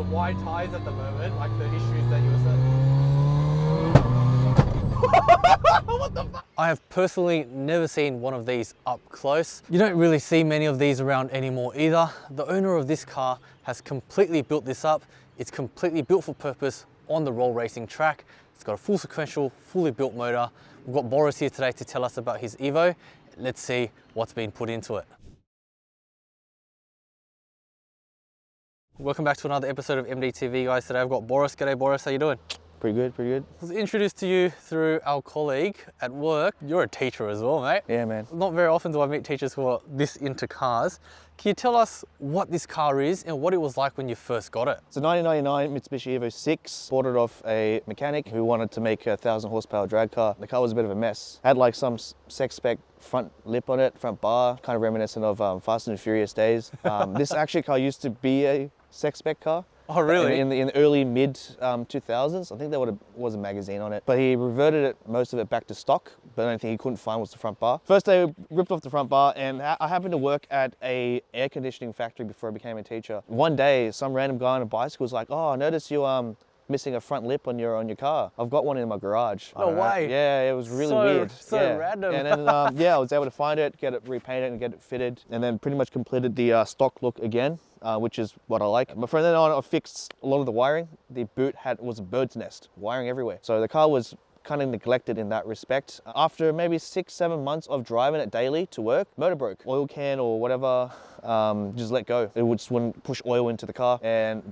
the wide tires at the moment, like the issues that you were saying. What the fuck? I have personally never seen one of these up close. You don't really see many of these around anymore either. The owner of this car has completely built this up. It's completely built for purpose on the roll racing track. It's got a full sequential, fully built motor. We've got Boris here today to tell us about his Evo. Let's see what's been put into it. Welcome back to another episode of MDTV, guys. Today I've got Boris. G'day Boris, how you doing? Pretty good, pretty good. I was introduced to you through our colleague at work. You're a teacher as well, mate. Yeah, man. Not very often do I meet teachers who are this into cars. Can you tell us what this car is and what it was like when you first got it? It's a 1999 Mitsubishi Evo VI. Bought it off a mechanic who wanted to make a 1,000 horsepower drag car. The car was a bit of a mess. Had like some sex-spec front lip on it, front bar, kind of reminiscent of Fast and Furious days. This actually car used to be a sex-spec car. Oh, really? In the early mid 2000s, I think there was a magazine on it. But he reverted most of it back to stock. But the only thing he couldn't find was the front bar. First they ripped off the front bar, and I happened to work at a air conditioning factory before I became a teacher. One day, some random guy on a bicycle was like, "Oh, I noticed you missing a front lip on your car. I've got one in my garage." No way. Yeah, it was really weird. So random. And then yeah, I was able to find it, get it repainted, and get it fitted, and then pretty much completed the stock look again. Which is what I like. But from then on, I fixed a lot of the wiring. The boot was a bird's nest, wiring everywhere. So the car was kind of neglected in that respect. After maybe 6-7 months of driving it daily to work, motor broke. Oil can or whatever, just let go. It just wouldn't push oil into the car and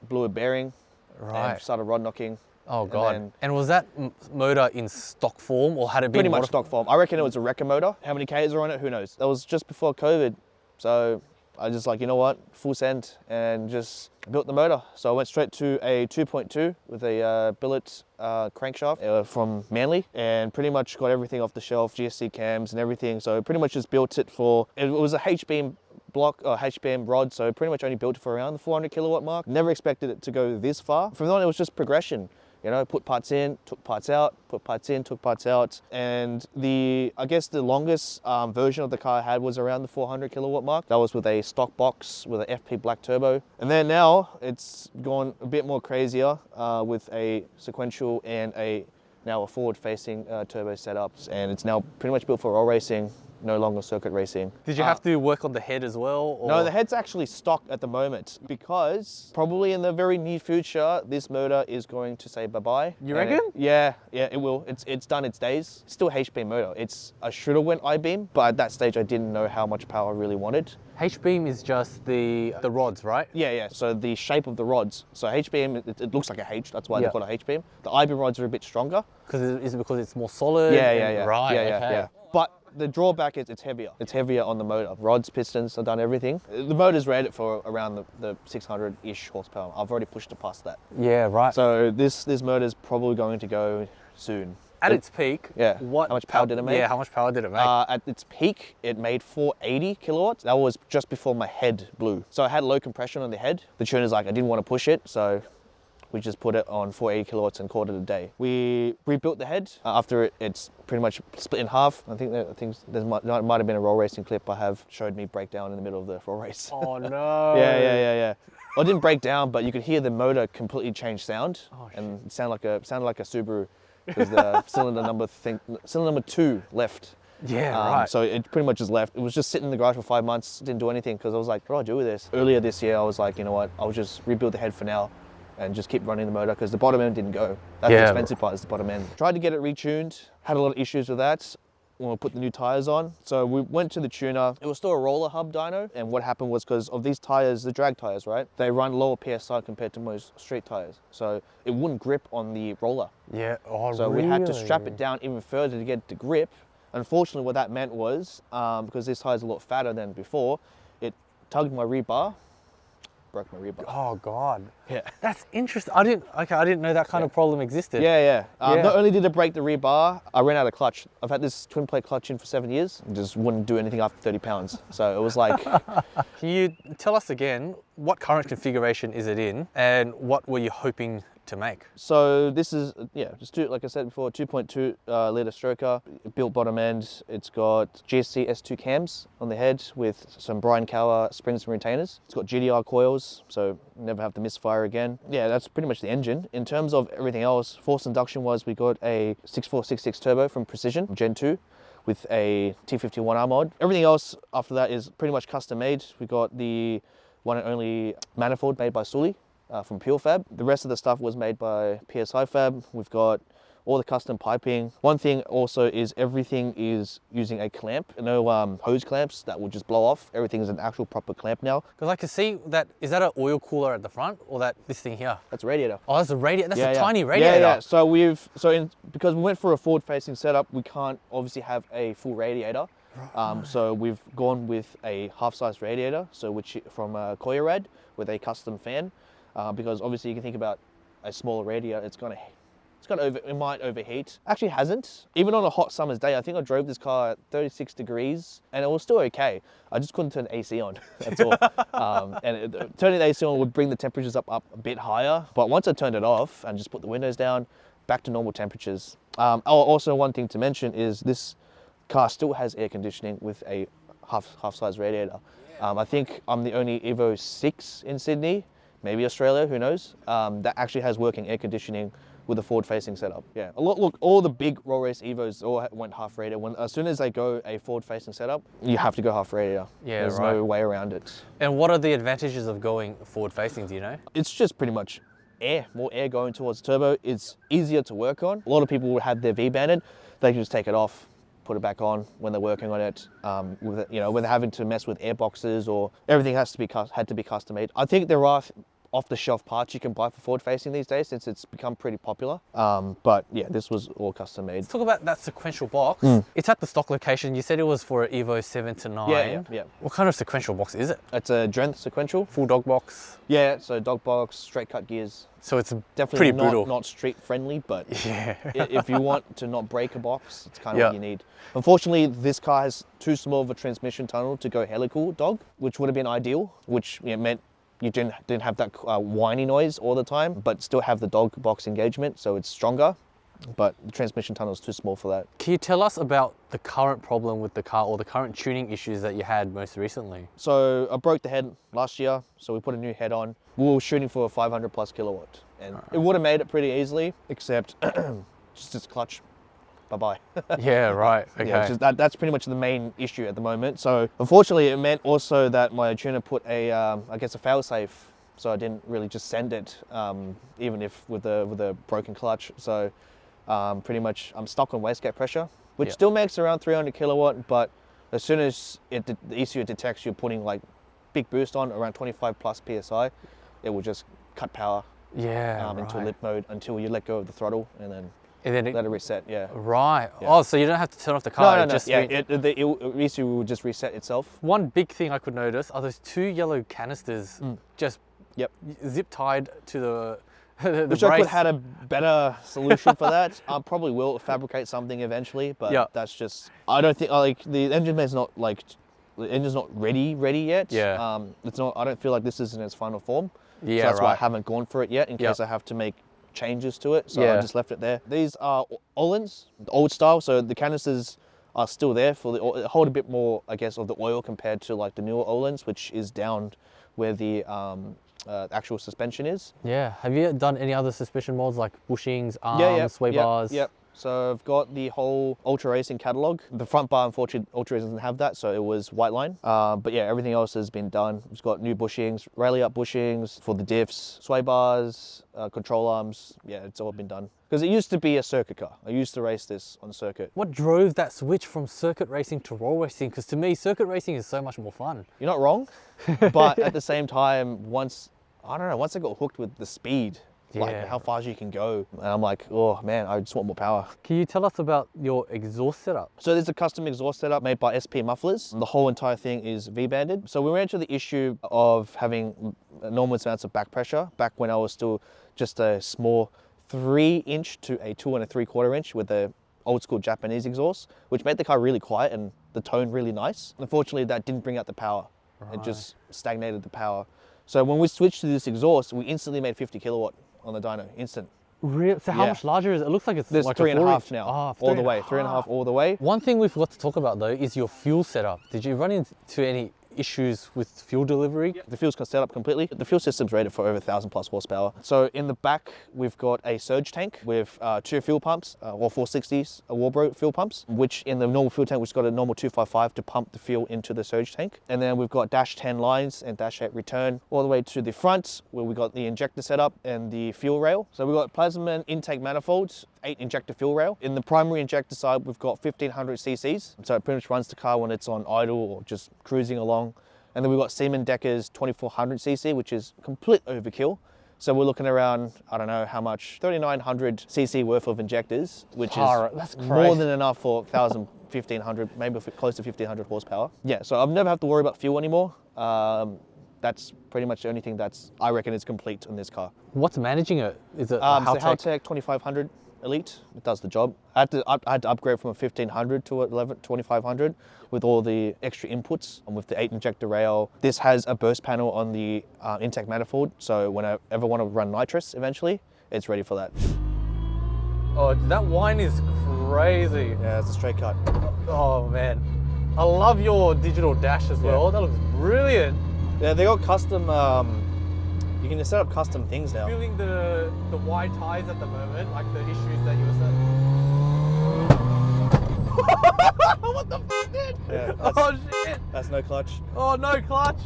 blew a bearing. Right. And started rod knocking. Oh God. And was that motor in stock form or had it been pretty much stock form? I reckon it was a wrecker motor. How many Ks are on it? Who knows? That was just before COVID. So I just like, you know what, full send and just built the motor. So I went straight to a 2.2 with a billet crankshaft from Manly, and pretty much got everything off the shelf, GSC cams and everything. So pretty much just built it for, it was a H-beam block or H-beam rod, so pretty much only built it for around the 400 kilowatt mark. Never expected it to go this far. From then on, it was just progression. You know, put parts in, took parts out, put parts in, took parts out. And I guess the longest version of the car I had was around the 400 kilowatt mark. That was with a stock box with an FP black turbo. And then now it's gone a bit more crazier with a sequential and now a forward facing turbo setup. And it's now pretty much built for roll racing, no longer circuit racing. Did you have to work on the head as well? Or? No, the head's actually stock at the moment because probably in the very near future, this motor is going to say bye-bye. You reckon? Yeah, it will. It's done its days. Still H-beam motor. I should have went I-beam, but at that stage I didn't know how much power I really wanted. H-beam is just the rods, right? Yeah. So the shape of the rods. So H-beam, it looks like a H. That's why they call it H-beam. The I-beam rods are a bit stronger. Is it because it's more solid? Yeah. Right. Yeah. But the drawback is it's heavier. It's heavier on the motor. Rods, pistons, I've done everything. The motor's rated for around the 600-ish horsepower. I've already pushed it past that. Yeah, right. So this motor's probably going to go soon. At its peak, yeah. How much power did it make? Yeah, how much power did it make? At its peak, it made 480 kilowatts. That was just before my head blew. So I had low compression on the head. The tuner's like, I didn't want to push it, so we just put it on 480 kilowatts and called it a day. We rebuilt the head after it's pretty much split in half. I think there might have been a roll racing clip I have showed me break down in the middle of the roll race. Oh no. Yeah. Well, it didn't break down, but you could hear the motor completely change sound, and it sounded like a Subaru because the cylinder number 2 left. Yeah, right. So it pretty much just left. It was just sitting in the garage for 5 months, didn't do anything because I was like, what do I do with this? Earlier this year, I was like, you know what? I'll just rebuild the head for now and just keep running the motor because the bottom end didn't go. That's the expensive part, is the bottom end. Tried to get it retuned, had a lot of issues with that when we put the new tires on. So we went to the tuner. It was still a roller hub dyno, and what happened was because of these tires, the drag tires, right? They run lower PSI compared to most street tires. So it wouldn't grip on the roller. Yeah, so we had to strap it down even further to get it to grip. Unfortunately, what that meant was, because this tire's a lot fatter than before, it tugged my rebar, broke my rebar. Oh God. Yeah. That's interesting. I didn't know that kind of problem existed. Yeah. Not only did it break the rebar, I ran out of clutch. I've had this twin plate clutch in for 7 years and just wouldn't do anything after 30 pounds. So it was like... Can you tell us again, what current configuration is it in and what were you hoping to make? So this is, like I said before, 2.2 litre stroker, built bottom end. It's got GSC S2 cams on the head with some Brian Cower springs and retainers. It's got GDR coils, so never have to misfire again. Yeah, that's pretty much the engine. In terms of everything else, force induction wise, we got a 6466 turbo from Precision Gen 2 with a T51R mod. Everything else after that is pretty much custom made. We got the one and only manifold made by Sully from Pure Fab. The rest of the stuff was made by PSI Fab. We've got all the custom piping. One thing also is everything is using a clamp. No hose clamps that will just blow off. Everything is an actual proper clamp now. Because I can see that, is that an oil cooler at the front or this thing here? That's a radiator. Oh, that's a radiator. That's a tiny radiator. Yeah. So because we went for a forward facing setup, we can't obviously have a full radiator. So we've gone with a half-size radiator, which from Koyarad with a custom fan, because obviously you can think about a smaller radiator, it might overheat. Actually hasn't. Even on a hot summer's day, I think I drove this car at 36 degrees and it was still okay. I just couldn't turn the AC on, that's all. Turning the AC on would bring the temperatures up a bit higher, but once I turned it off and just put the windows down, back to normal temperatures. Also, one thing to mention is this car still has air conditioning with a half-size radiator. I think I'm the only EVO VI in Sydney, maybe Australia, who knows, that actually has working air conditioning with a forward-facing setup. Yeah, look, all the big Raw Race Evos all went half radiator. As soon as they go a forward-facing setup, you have to go half radiator. Yeah, There's no way around it. And what are the advantages of going forward-facing, do you know? It's just pretty much more air going towards the turbo. It's easier to work on. A lot of people would have their V-banded. They can just take it off, put it back on when they're working on it. When they're having to mess with air boxes or everything had to be custom made. I think there are off-the-shelf parts you can buy for forward-facing these days since it's become pretty popular. But yeah, this was all custom made. Let's talk about that sequential box. It's at the stock location. You said it was for EVO 7 to 9. Yeah. What kind of sequential box is it? It's a Drenth sequential. Full dog box? Yeah, so dog box, straight cut gears. So it's definitely pretty brutal. Not street friendly, but yeah. If you want to not break a box, it's kind of what you need. Unfortunately, this car has too small of a transmission tunnel to go helical dog, which would have been ideal, which meant you didn't have that whiny noise all the time, but still have the dog box engagement, so it's stronger. But the transmission tunnel is too small for that. Can you tell us about the current problem with the car or the current tuning issues that you had most recently? So I broke the head last year, so we put a new head on. We were shooting for a 500 plus kilowatt, and it would have made it pretty easily, except just this clutch. Bye-bye. Yeah, right, okay. Yeah, that's pretty much the main issue at the moment. So unfortunately, it meant also that my tuner put a fail-safe, so I didn't really just send it, even if with a broken clutch. So pretty much I'm stuck on wastegate pressure, which still makes around 300 kilowatt, but as soon as the ECU detects you're putting like big boost on, around 25 plus PSI, it will just cut power into lit mode until you let go of the throttle and then let it reset. Yeah. Right. Yeah. Oh, so you don't have to turn off the car. No. The ECU will just reset itself. One big thing I could notice are those two yellow canisters just zip tied to the Which brace. I could have had a better solution for that. I probably will fabricate something eventually, but that's just, I don't think, the engine's not ready yet. Yeah. It's not, I don't feel like this is in its final form. Yeah, so that's why I haven't gone for it yet, in case I have to make changes to it. So I just left it there. These are Ohlins, the old style. So the canisters are still there hold a bit more, I guess, of the oil compared to like the newer Ohlins, which is down where the actual suspension is. Yeah. Have you done any other suspension mods like bushings, arms, sway bars? Yep. So I've got the whole Ultra Racing catalog. The front bar, unfortunately, Ultra Racing doesn't have that, so it was white line. But yeah, everything else has been done. It's got new bushings, rally up bushings for the diffs, sway bars, control arms. Yeah, it's all been done. Because it used to be a circuit car. I used to race this on circuit. What drove that switch from circuit racing to roll racing? Because to me, circuit racing is so much more fun. You're not wrong, but at the same time, once I got hooked with the speed, like how fast you can go, and I'm like, oh man, I just want more power. Can you tell us about your exhaust setup? So there's a custom exhaust setup made by SP Mufflers. The whole entire thing is V-banded. So we ran into the issue of having enormous amounts of back pressure back when I was still just a small 3-inch to a 2 3/4 inch with the old school Japanese exhaust, which made the car really quiet and the tone really nice. Unfortunately, that didn't bring out the power. It just stagnated the power. So when we switched to this exhaust, we instantly made 50 kilowatt on the dyno, instant. Real? So how much larger is it? It looks like it's There's like 3.5 now, Oh, all the way, 3.5 all the way. One thing we forgot to talk about though is your fuel setup. Did you run into any issues with fuel delivery? The fuel's set up completely. The fuel system's rated for over 1,000 plus horsepower. So in the back, we've got a surge tank with 2 fuel pumps, or 460s Warbro fuel pumps, which in the normal fuel tank, we've got a normal 255 to pump the fuel into the surge tank. And then we've got dash 10 lines and dash 8 return all the way to the front, where we got the injector setup and the fuel rail. So we've got plasma intake manifolds, 8 injector fuel rail. In the primary injector side, we've got 1500 cc's. So it pretty much runs the car when it's on idle or just cruising along. And then we've got Siemens Decker's 2400 cc, which is complete overkill. So we're looking around, I don't know how much, 3,900 cc worth of injectors, which is That's more than enough for 1,000, 1,500, maybe close to 1,500 horsepower. Yeah, so I've never have to worry about fuel anymore. That's pretty much the only thing I reckon is complete on this car. What's managing it? Is it the Haltech 2500 Elite? It does the job. I had to upgrade from a 1500 to a 2500 with all the extra inputs and with the 8 injector rail. This has a burst panel on the intake manifold, so when I ever want to run nitrous eventually, it's ready for that. Oh, that whine is crazy. Yeah, it's a straight cut. Oh man, I love your digital dash as well. That looks brilliant. Yeah, they got custom. You can set up custom things now. Feeling the wide tires at the moment, like the issues that you were saying. What the fuck, dude? Yeah, oh shit! That's no clutch. Oh no clutch,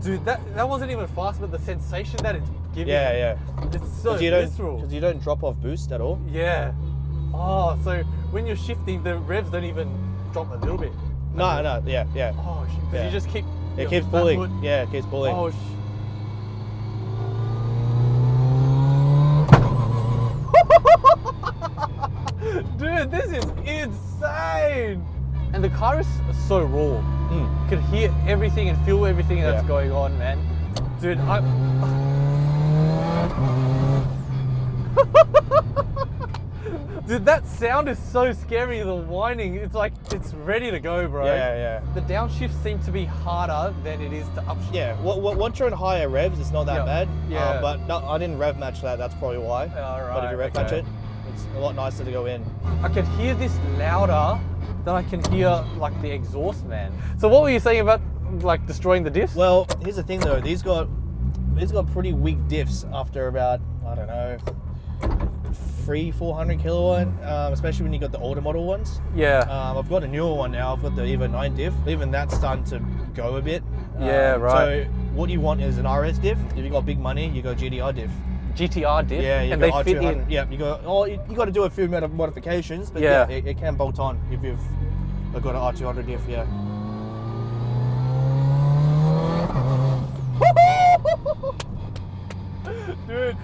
dude. That wasn't even fast, but the sensation that it's giving. Yeah. It's so visceral. Because you don't drop off boost at all. Yeah. Oh, so when you're shifting, the revs don't even drop a little bit. No, yeah. Oh shit! Because you just keep. It keeps pulling. Yeah, it keeps pulling. Oh dude, this is insane! And the car is so raw. You can hear everything and feel everything that's going on, man. Dude, dude, that sound is so scary, the whining. It's like, it's ready to go, bro. Yeah. The downshifts seem to be harder than it is to upshift. Yeah, once you're in higher revs, it's not that bad. Yeah. But no, I didn't rev match that, that's probably why. Right, but if you rev match it, it's a lot nicer to go in. I can hear this louder than I can hear like the exhaust, man. So what were you saying about like destroying the diffs? Well, here's the thing though, these got pretty weak diffs after about, I don't know, 300-400 kilowatt, especially when you got the older model ones. Yeah. I've got a newer one now, I've got the EVO 9 diff. Even that's starting to go a bit. Yeah, right. So what you want is an RS diff. If you got big money, you go GTR diff. GTR diff? Yeah, you and got they fit R200. in. Yeah, you got to do a few modifications, but yeah, it can bolt on if you've got an R200 diff, yeah. Dude,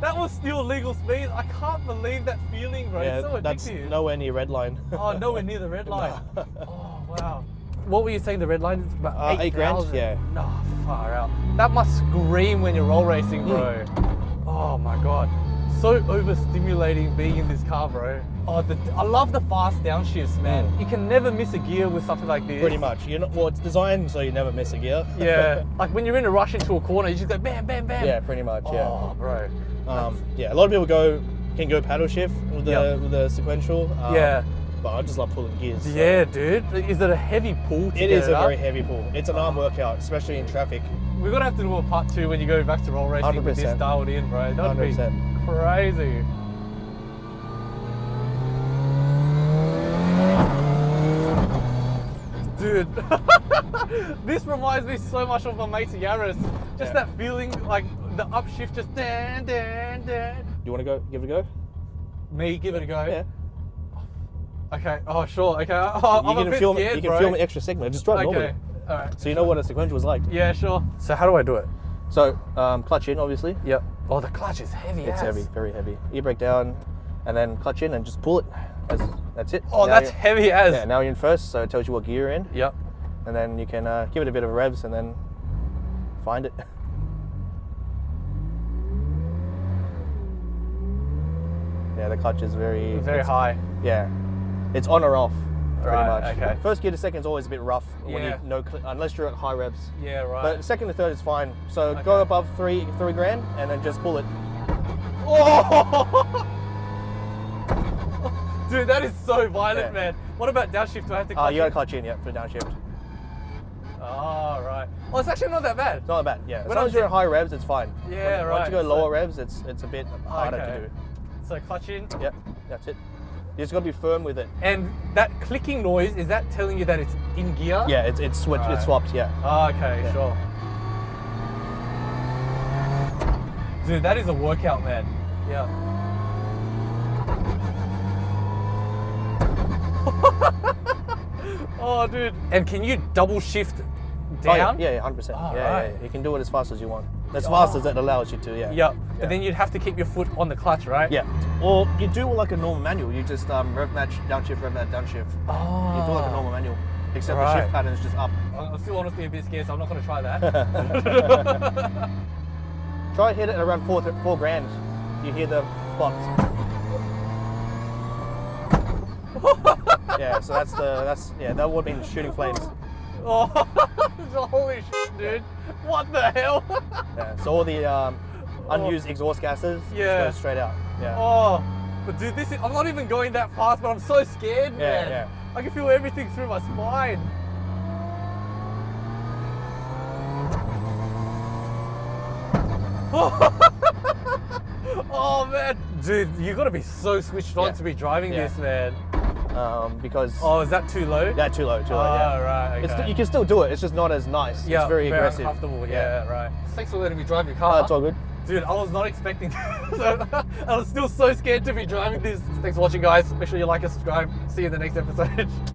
that was still legal speed. I can't believe that feeling, bro. Yeah, it's so addictive. that's nowhere near red line. Oh, nowhere near the red line. Oh, wow. What were you saying, the red line is about 8 grand? Yeah. No, far out. That must scream when you're roll racing, bro. Oh my God. So overstimulating being in this car, bro. Oh, I love the fast downshifts, man. You can never miss a gear with something like this. Pretty much. Well, it's designed so you never miss a gear. Yeah. Like when you're in a rush into a corner, you just go bam, bam, bam. Yeah, pretty much, yeah. Oh, bro. Yeah, a lot of people can go paddle shift with the sequential. Yeah. But I just love pulling gears. So. Yeah, dude. Is it a heavy pull to It get is it a up? very heavy pull. It's an arm workout, especially in traffic. We're going to have to do a part 2 when you go back to roll racing with this 100%. dialed in, bro. That would be 100%. crazy. Dude, this reminds me so much of my mate's Yaris. Just that feeling, like the upshift just dan, dan, dan. You want to go give it a go? Me, give it a go? Yeah. Okay, oh sure, okay. I'm a bit scared, you can film an extra segment, just drive normally. Okay, alright. So you know what a sequential is like. Yeah, sure. So how do I do it? So, clutch in, obviously. Yep. Oh, the clutch is heavy. It's heavy, very heavy. E-brake down, and then clutch in and just pull it. That's it. Oh, now that's heavy as. Yeah, now you're in first, so it tells you what gear you're in. Yep. And then you can give it a bit of revs and then find it. Yeah, the clutch is very high. Yeah, it's on or off, pretty Right, much. okay. First gear to second is always a bit rough when Yeah. unless you're at high revs. Yeah, right. But second to third is fine. So go above three grand and then just pull it. Oh! Dude, that is so violent, man. What about downshift? Do I have to clutch You gotta in? clutch in, yeah, for the downshift. Oh, right. Oh, it's actually not that bad. It's not that bad, yeah. As When long I'm as you're in high revs, it's fine. Yeah, right. Once you go So- lower revs, it's a bit harder Okay. to do. So clutch in. Yep, that's it. You just gotta be firm with it. And that clicking noise, is that telling you that it's in gear? Yeah, it's switched, Right. it's swapped, yeah. Oh, okay, Yeah. sure. Dude, that is a workout, man. Yeah. Oh, dude. And can you double shift down? Oh, yeah, 100%. Oh, yeah, right. yeah, you can do it as fast as you want. As fast as it allows you to, yeah. Yep. Yeah. But then you'd have to keep your foot on the clutch, right? Yeah. Or you do like a normal manual. You just rev match, downshift, rev match, downshift. Oh. You do like a normal manual. Except the Right. shift pattern is just up. I'm still honestly a bit scared, so I'm not going to try that. Try hit it at around 4 grand. You hear the flops. Yeah, so that's that would mean shooting flames. Oh, holy shit, dude. What the hell? Yeah. So all the unused exhaust gases just Yeah. go straight out. Yeah. Oh, but dude, I'm not even going that fast, but I'm so scared, man. Yeah. I can feel everything through my spine. Oh man, dude, you gotta be so switched on Yeah. to be driving Yeah. this, man. Because Oh, is that too low? yeah, too low. Oh, Yeah. right, okay. You can still do it. It's just not as nice. Yeah, it's very aggressive. uncomfortable. Yeah, right. Thanks for letting me drive your car. Oh, it's all good. Dude, I was not expecting that. I was still so scared to be driving this. Thanks for watching, guys. Make sure you like and subscribe. See you in the next episode.